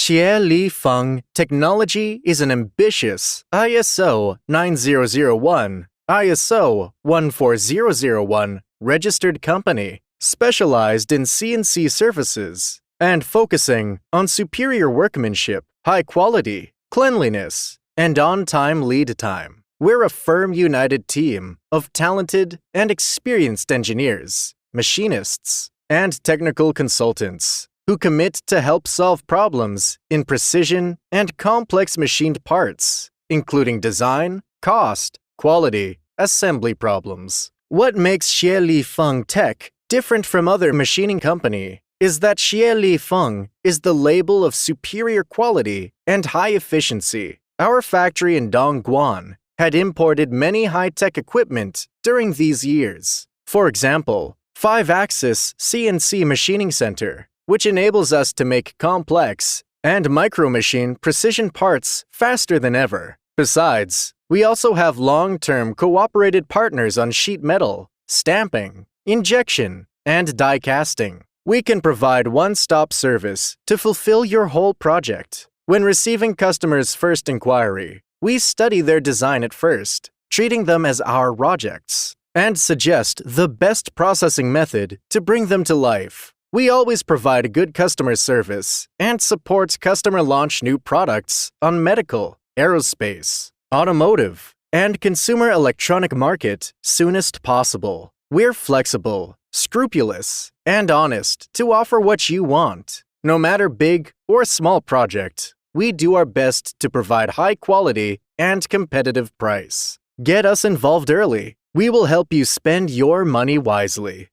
Xielifeng Technology is an ambitious ISO 9001, ISO 14001 registered company specialized in CNC services and focusing on superior workmanship, high quality, cleanliness, and on-time lead time. We're a firm united team of talented and experienced engineers, machinists, and technical consultants who commit to help solve problems in precision and complex machined parts, including design, cost, quality, assembly problems. What makes Xielifeng Tech different from other machining company is that Xielifeng is the label of superior quality and high efficiency. Our factory in Dongguan had imported many high-tech equipment during these years. For example, 5-axis CNC machining center, which enables us to make complex and micro-machine precision parts faster than ever. Besides, we also have long-term cooperated partners on sheet metal, stamping, injection, and die casting. We can provide one-stop service to fulfill your whole project. When receiving customers' first inquiry, we study their design at first, treating them as our projects, and suggest the best processing method to bring them to life. We always provide good customer service and support customer launch new products on medical, aerospace, automotive, and consumer electronic market soonest possible. We're flexible, scrupulous, and honest to offer what you want. No matter big or small project, we do our best to provide high quality and competitive price. Get us involved early. We will help you spend your money wisely.